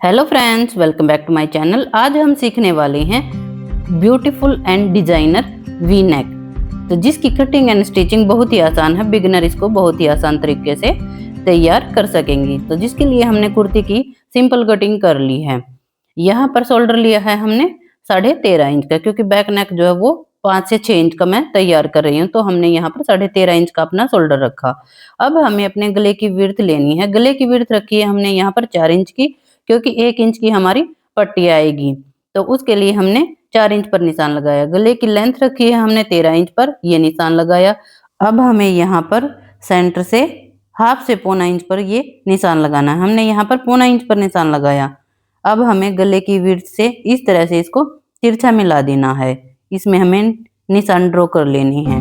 Hello friends, welcome back to my channel. आज हम सीखने वाले हैं beautiful and designer V neck. तो जिसकी कटिंग एंड स्टिचिंग बहुत ही आसान है, बिगिनर इसको बहुत ही आसान तरीके से तैयार कर सकेंगी। तो जिसके लिए हमने कुर्ती की सिंपल कटिंग कर ली है। यहाँ पर शोल्डर लिया है हमने 13.5 इंच का, क्योंकि बैक नेक जो है वो 5 से 6 इंच का मैं तैयार कर रही हूँ, तो हमने यहाँ पर 13.5 इंच का अपना शोल्डर रखा। अब हमें अपने गले की विड्थ लेनी है। गले की विड्थ रखी है हमने यहाँ पर 4 इंच की, क्योंकि 1 इंच की हमारी पट्टी आएगी, तो उसके लिए हमने 4 इंच पर निशान लगाया। गले की लेंथ रखी है हमने 13 इंच पर, ये निशान लगाया। अब हमें यहाँ पर सेंटर से हाफ से 1.25 इंच पर ये निशान लगाना है। हमने यहाँ पर 1.25 इंच पर निशान लगाया। अब हमें गले की विड्थ से इस तरह से इसको तिरछा मिला देना है। इसमें हमें निशान ड्रॉ कर लेनी है।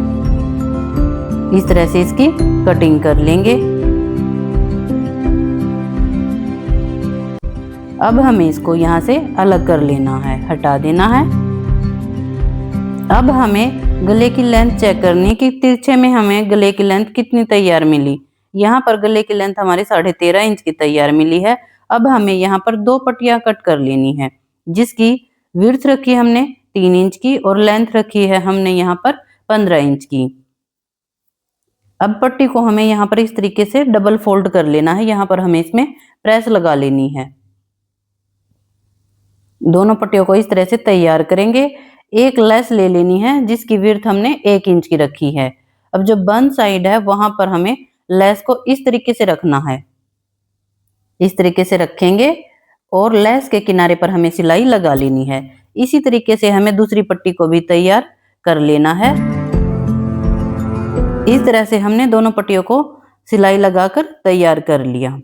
इस तरह से इसकी कटिंग कर लेंगे। अब हमें इसको यहाँ से अलग कर लेना है, हटा देना है। अब हमें गले की लेंथ चेक करनी है कि तिरछे में हमें गले की लेंथ कितनी तैयार मिली। यहाँ पर गले की लेंथ हमारी 13.5 इंच की तैयार मिली है। अब हमें यहाँ पर 2 पट्टियां कट कर लेनी है, जिसकी विड्थ रखी है हमने 3 इंच की और लेंथ रखी है हमने यहाँ पर 15 इंच की। अब पट्टी को हमें यहाँ पर इस तरीके से डबल फोल्ड कर लेना है। यहाँ पर हमें इसमें प्रेस लगा लेनी है। दोनों पट्टियों को इस तरह से तैयार करेंगे। एक लेस ले लेनी है, जिसकी विड्थ हमने 1 इंच की रखी है। अब जो बंद साइड है वहां पर हमें लेस को इस तरीके से रखना है। इस तरीके से रखेंगे और लेस के किनारे पर हमें सिलाई लगा लेनी है। इसी तरीके से हमें दूसरी पट्टी को भी तैयार कर लेना है। इस तरह से हमने दोनों पट्टियों को सिलाई लगाकर तैयार कर लिया।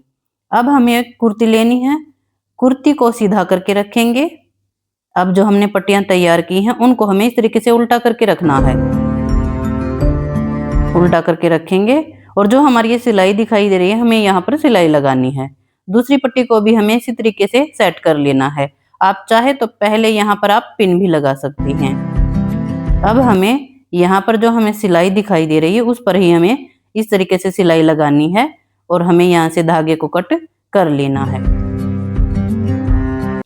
अब हमें एक कुर्ती लेनी है। कुर्ती को सीधा करके रखेंगे। अब जो हमने पट्टियां तैयार की हैं उनको हमें इस तरीके से उल्टा करके रखना है। उल्टा करके रखेंगे और जो हमारी ये सिलाई दिखाई दे रही है, हमें यहाँ पर सिलाई लगानी है। दूसरी पट्टी को भी हमें इसी तरीके से सेट कर लेना है। आप चाहे तो पहले यहाँ पर आप पिन भी लगा सकती हैं। अब हमें यहाँ पर जो हमें सिलाई दिखाई दे रही है उस पर ही हमें इस तरीके से सिलाई लगानी है और हमें यहाँ से धागे को कट कर लेना है।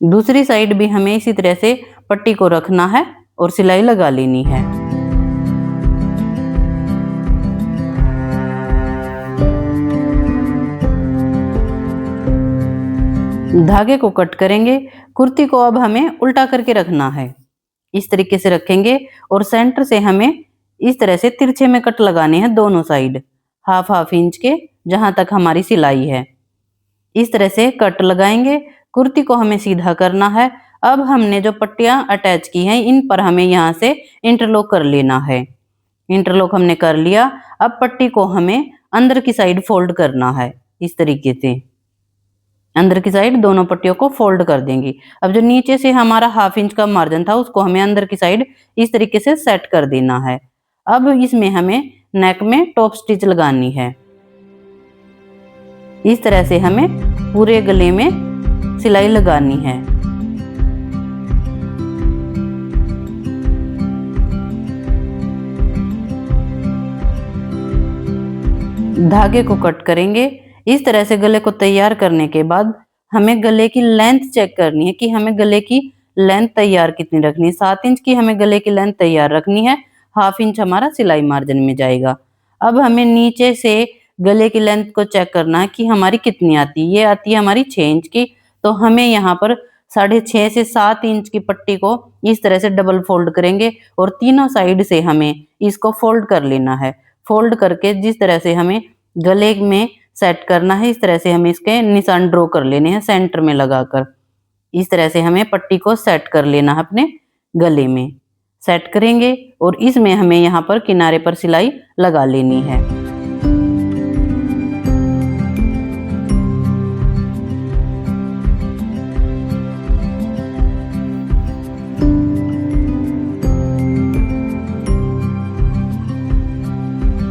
दूसरी साइड भी हमें इसी तरह से पट्टी को रखना है और सिलाई लगा लेनी है। धागे को कट करेंगे। कुर्ती को अब हमें उल्टा करके रखना है। इस तरीके से रखेंगे और सेंटर से हमें इस तरह से तिरछे में कट लगाने हैं दोनों साइड, हाफ इंच के, जहां तक हमारी सिलाई है। इस तरह से कट लगाएंगे। कुर्ती को हमें सीधा करना है। अब हमने जो पट्टियां अटैच की हैं इन पर हमें यहाँ से इंटरलॉक कर लेना है। इंटरलॉक हमने कर लिया। अब पट्टी को हमें अंदर की साइड फोल्ड करना है। इस तरीके से अंदर की साइड दोनों पट्टियों को फोल्ड कर देंगे। अब जो नीचे से हमारा हाफ इंच का मार्जिन था उसको हमें अंदर की साइड इस तरीके से सेट कर देना है। अब इसमें हमें नेक में टॉप स्टिच लगानी है। इस तरह से हमें पूरे गले में सिलाई लगानी है। धागे को कट करेंगे। इस तरह से गले को तैयार करने के बाद हमें गले की लेंथ चेक करनी है कि हमें गले की लेंथ तैयार कितनी रखनी है। 7 इंच की हमें गले की लेंथ तैयार रखनी है। हाफ इंच हमारा सिलाई मार्जिन में जाएगा। अब हमें नीचे से गले की लेंथ को चेक करना है कि हमारी कितनी आती है। ये आती है हमारी 6 इंच की, तो हमें यहाँ पर 6.5 से 7 इंच की पट्टी को इस तरह से डबल फोल्ड करेंगे और तीनों साइड से हमें इसको फोल्ड कर लेना है। फोल्ड करके जिस तरह से हमें गले में सेट करना है, इस तरह से हमें इसके निशान ड्रॉ कर लेने हैं सेंटर में लगाकर। इस तरह से हमें पट्टी को सेट कर लेना है। अपने गले में सेट करेंगे और इसमें हमें यहाँ पर किनारे पर सिलाई लगा लेनी है।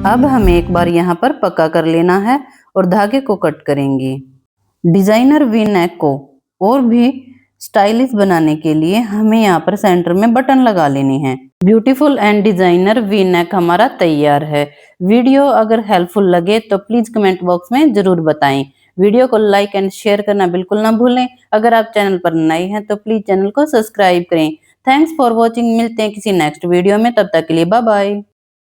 अब हमें एक बार यहाँ पर पक्का कर लेना है और धागे को कट करेंगे। डिजाइनर वी नेक को और भी स्टाइलिश बनाने के लिए हमें यहाँ पर सेंटर में बटन लगा लेने हैं। ब्यूटीफुल एंड डिजाइनर वी नेक हमारा तैयार है। वीडियो अगर हेल्पफुल लगे तो प्लीज कमेंट बॉक्स में जरूर बताएं। वीडियो को लाइक एंड शेयर करना बिल्कुल ना भूलें। अगर आप चैनल पर नए हैं तो प्लीज चैनल को सब्सक्राइब करें। Thanks for watching. मिलते हैं किसी नेक्स्ट वीडियो में, तब तक के लिए बाय बाय।